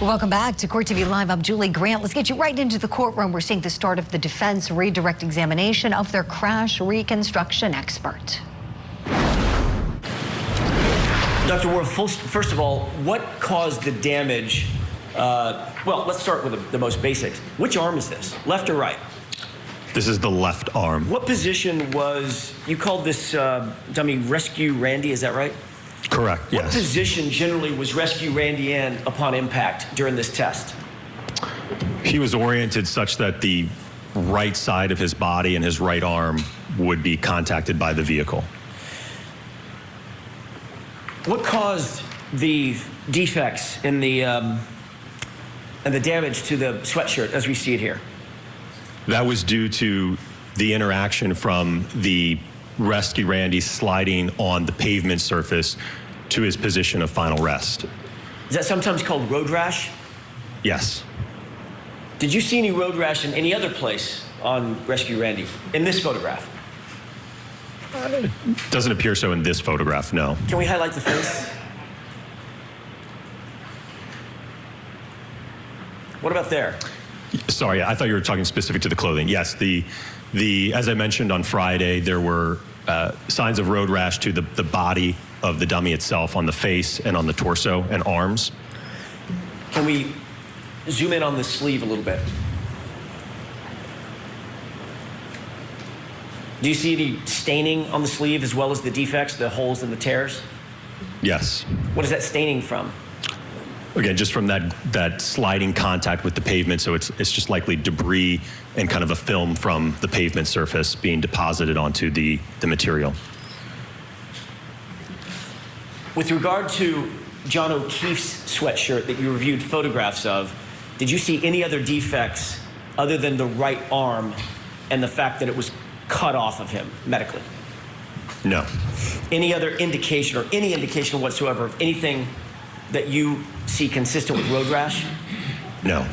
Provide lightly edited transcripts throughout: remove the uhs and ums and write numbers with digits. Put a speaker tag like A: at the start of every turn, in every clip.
A: Welcome back to Court TV Live. I'm Julie Grant. Let's get you right into the courtroom. We're seeing the start of the defense redirect examination of their crash reconstruction expert.
B: Dr. Wolfe, first of all, what caused the damage? Well, let's start with the most basics. Which arm is this, left or right?
C: This is the left arm.
B: What position was, you called this dummy Rescue Randy, is that right?
C: Correct, yes.
B: What position generally was Rescue Randy in upon impact during this test?
C: He was oriented such that the right side of his body and his right arm would be contacted by the vehicle.
B: What caused the defects in the and the damage to the sweatshirt as we see it here?
C: That was due to the interaction from the Rescue Randy sliding on the pavement surface to his position of final rest.
B: Is that sometimes called road rash?
C: Yes.
B: Did you see any road rash in any other place on Rescue Randy in this photograph?
C: Doesn't appear so in this photograph, no.
B: Can we highlight the face? What about there?
C: Sorry, I thought you were talking specific to the clothing. Yes, as I mentioned on Friday, there were signs of road rash to the body of the dummy itself, on the face and on the torso and arms.
B: Can we zoom in on the sleeve a little bit? Do you see any staining on the sleeve as well as the defects, the holes and the tears?
C: Yes.
B: What is that staining from?
C: Again, just from that sliding contact with the pavement, so it's just likely debris and kind of a film from the pavement surface being deposited onto the material.
B: With regard to John O'Keefe's sweatshirt that you reviewed photographs of, did you see any other defects other than the right arm and the fact that it was cut off of him medically?
C: No.
B: Any other indication or any indication whatsoever of anything that you see consistent with road rash?
C: No.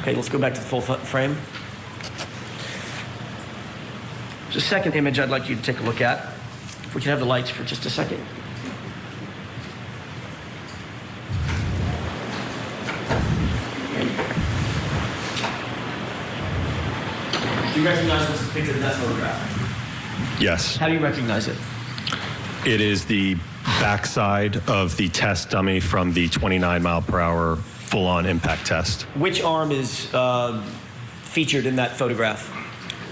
B: Okay, let's go back to the full frame. There's a second image I'd like you to take a look at. If we can have the lights for just a second. Do you recognize what's depicted in that photograph?
C: Yes.
B: How do you recognize it?
C: It is the backside of the test dummy from the 29-mile-per-hour full-on impact test.
B: Which arm is featured in that photograph?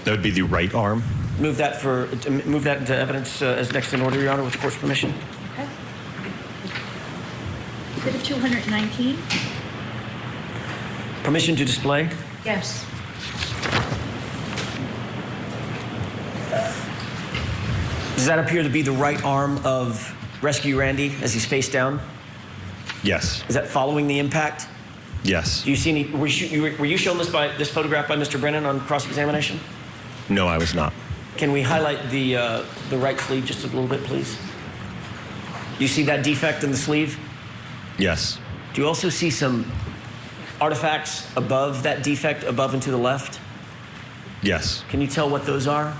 C: That would be the right arm.
B: Move that into evidence as next in order, Your Honor, with the court's permission.
D: Okay. Exhibit 219.
B: Permission to display?
D: Yes.
B: Does that appear to be the right arm of Rescue Randy as he's face down?
C: Yes.
B: Is that following the impact?
C: Yes.
B: Do you see any? Were you shown this photograph by Mr. Brennan on cross-examination?
C: No, I was not.
B: Can we highlight the right sleeve just a little bit, please? You see that defect in the sleeve?
C: Yes.
B: Do you also see some artifacts above that defect, above and to the left?
C: Yes.
B: Can you tell what those are?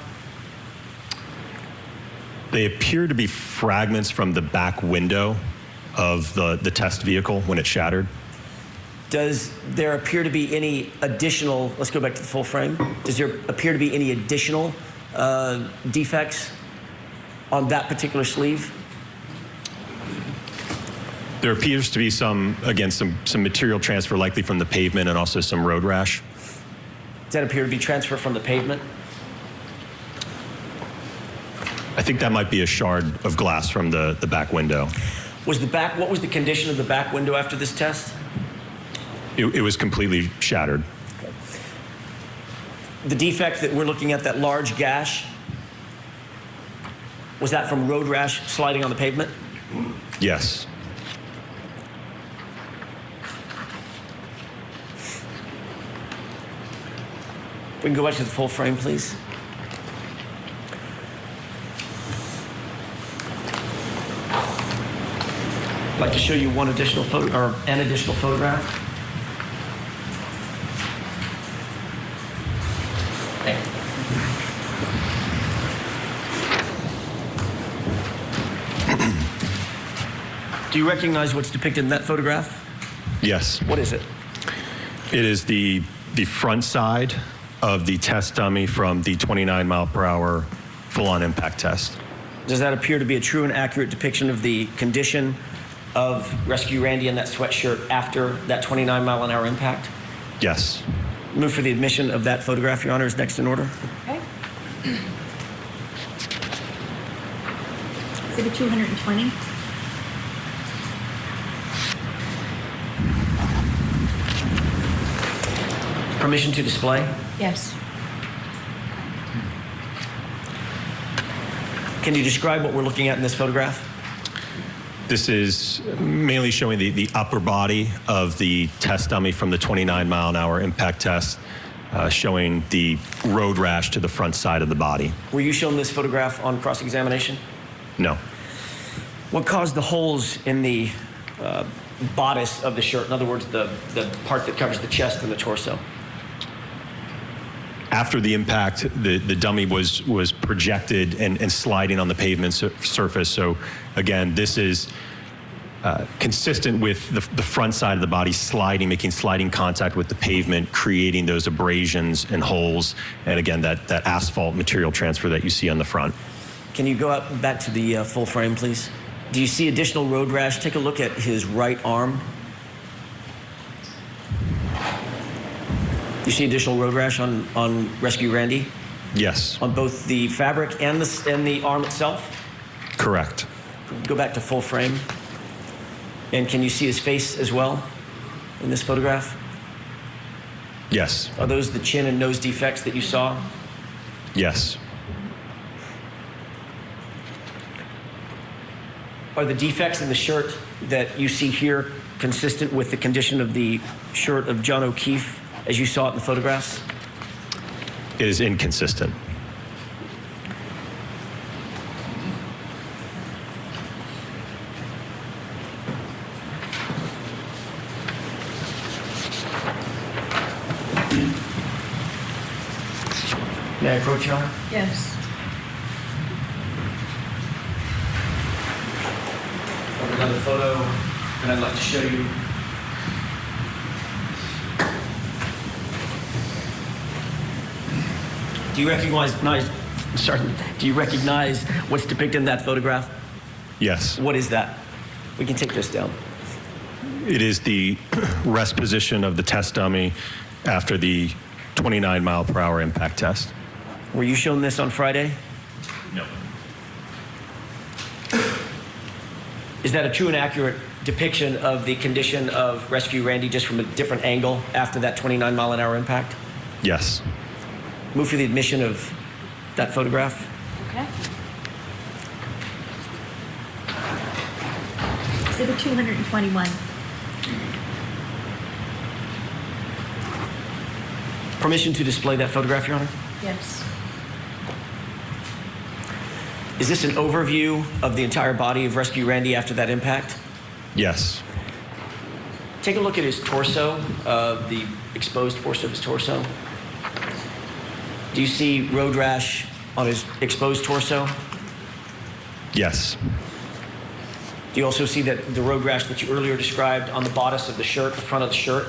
C: They appear to be fragments from the back window of the test vehicle when it shattered.
B: Does there appear to be any additional, let's go back to the full frame. Does there appear to be any additional defects on that particular sleeve?
C: There appears to be some material transfer, likely from the pavement, and also some road rash.
B: Does that appear to be transfer from the pavement?
C: I think that might be a shard of glass from the back window.
B: What was the condition of the back window after this test?
C: It was completely shattered.
B: Okay. The defect that we're looking at, that large gash, was that from road rash sliding on the pavement?
C: Yes.
B: We can go back to the full frame, please. I'd like to show you an additional photograph. Do you recognize what's depicted in that photograph?
C: Yes.
B: What is it?
C: It is the front side of the test dummy from the 29 mile per hour full-on impact test.
B: Does that appear to be a true and accurate depiction of the condition of Rescue Randy in that sweatshirt after that 29 mile an hour impact?
C: Yes.
B: Move for the admission of that photograph, Your Honor, is next in order.
D: Okay. Exhibit 220.
B: Permission to display?
D: Yes.
B: Can you describe what we're looking at in this photograph?
C: This is mainly showing the upper body of the test dummy from the 29 mile an hour impact test, showing the road rash to the front side of the body.
B: Were you shown this photograph on cross-examination?
C: No.
B: What caused the holes in the bodice of the shirt? In other words, the part that covers the chest and the torso?
C: After the impact, the dummy was projected and sliding on the pavement surface. So again, this is consistent with the front side of the body sliding, making sliding contact with the pavement, creating those abrasions and holes. And again, that asphalt material transfer that you see on the front.
B: Can you go out back to the full frame, please? Do you see additional road rash? Take a look at his right arm. You see additional road rash on Rescue Randy?
C: Yes.
B: On both the fabric and the arm itself?
C: Correct.
B: Go back to full frame. And can you see his face as well in this photograph?
C: Yes.
B: Are those the chin and nose defects that you saw?
C: Yes.
B: Are the defects in the shirt that you see here consistent with the condition of the shirt of John O'Keefe as you saw it in the photographs?
C: It is inconsistent.
B: May I approach, Your Honor?
D: Yes.
B: Another photo that I'd like to show you. Do you recognize what's depicted in that photograph?
C: Yes.
B: What is that? We can take this down.
C: It is the rest position of the test dummy after the 29 mile per hour impact test.
B: Were you shown this on Friday?
C: No.
B: Is that a true and accurate depiction of the condition of Rescue Randy just from a different angle after that 29 mile an hour impact?
C: Yes.
B: Move for the admission of that photograph.
D: Okay. Exhibit 221.
B: Permission to display that photograph, Your Honor?
D: Yes.
B: Is this an overview of the entire body of Rescue Randy after that impact?
C: Yes.
B: Take a look at his torso, the exposed portion of his torso. Do you see road rash on his exposed torso?
C: Yes.
B: Do you also see that the road rash that you earlier described on the bodice of the shirt, the front of the shirt?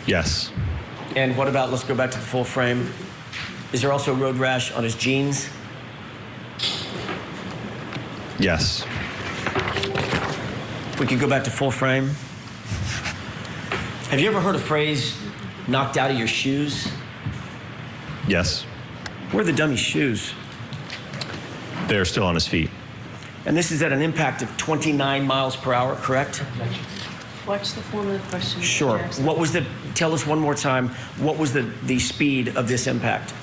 C: Yes.
B: And what about, let's go back to the full frame. Is there also road rash on his jeans?
C: Yes.
B: If we could go back to full frame. Have you ever heard a phrase, knocked out of your shoes?
C: Yes.
B: Where are the dummy shoes?
C: They're still on his feet.
B: And this is at an impact of 29 miles per hour, correct?
E: Watch the form of the question. Mr.
B: Sure.
E: Jackson.
B: What was tell us one more time, what was the speed of this impact?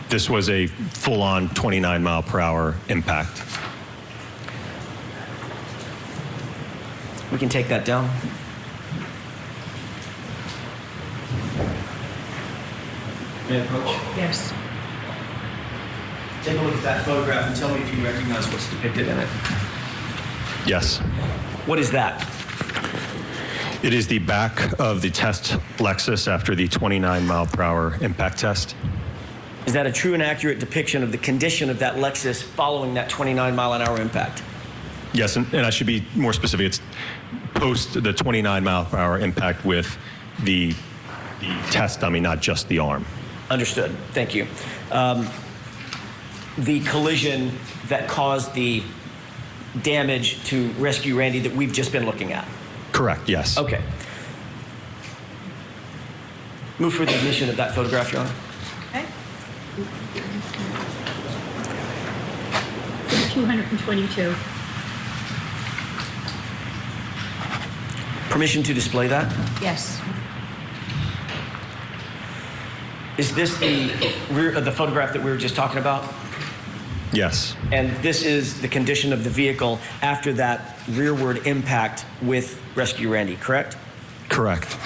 C: This was a full-on 29 mile per hour impact.
B: We can take that down. May I approach?
D: Yes.
B: Take a look at that photograph and tell me if you recognize what's depicted in it.
C: Yes.
B: What is that?
C: It is the back of the test Lexus after the 29 mile per hour impact test.
B: Is that a true and accurate depiction of the condition of that Lexus following that 29 mile an hour impact?
C: Yes, and I should be more specific. It's post the 29-mile-per-hour impact with the test dummy, not just the arm.
B: Understood. Thank you. The collision that caused the damage to Rescue Randy that we've just been looking at.
C: Correct, yes.
B: Okay. Move for the admission of that photograph, Your Honor.
D: Okay. Exhibit 222.
B: Permission to display that?
E: Yes.
B: Is this the photograph that we were just talking about?
C: Yes.
B: And this is the condition of the vehicle after that rearward impact with Rescue Randy, correct?
C: Correct.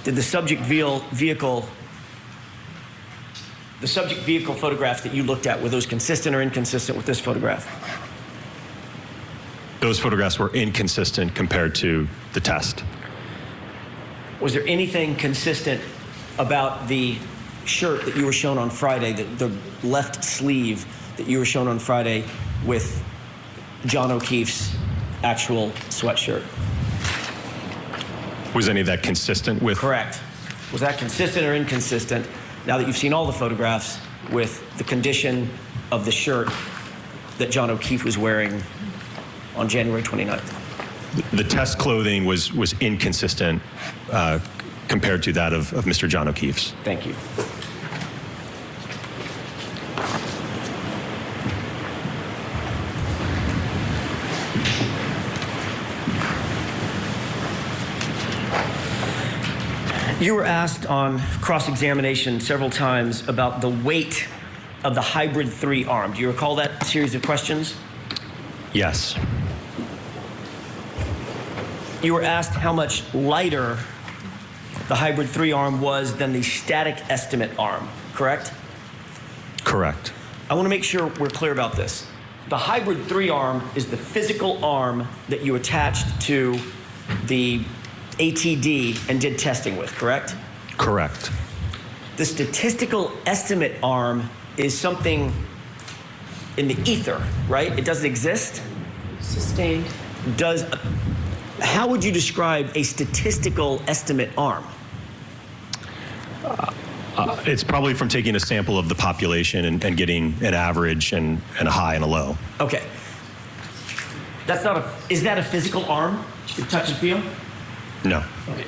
B: Did the subject vehicle photographs that you looked at, were those consistent or inconsistent with this photograph?
C: Those photographs were inconsistent compared to the test.
B: Was there anything consistent about the shirt that you were shown on Friday, the left sleeve that you were shown on Friday with John O'Keefe's actual sweatshirt?
C: Was any of that consistent with?
B: Correct. Was that consistent or inconsistent, now that you've seen all the photographs, with the condition of the shirt that John O'Keefe was wearing on January 29th?
C: The test clothing was inconsistent compared to that of Mr. John O'Keefe's.
B: Thank you. You were asked on cross-examination several times about the weight of the Hybrid 3 arm. Do you recall that series of questions?
C: Yes.
B: You were asked how much lighter the Hybrid 3 arm was than the static estimate arm, correct?
C: Correct.
B: I want to make sure we're clear about this. The Hybrid 3 arm is the physical arm that you attached to the ATD and did testing with, correct?
C: Correct.
B: The statistical estimate arm is something in the ether, right? It doesn't exist?
E: Sustained.
B: How would you describe a statistical estimate arm?
C: It's probably from taking a sample of the population and getting an average and a high and a low.
B: Okay. Is that a physical arm? You can touch and feel?
C: No.
B: Okay.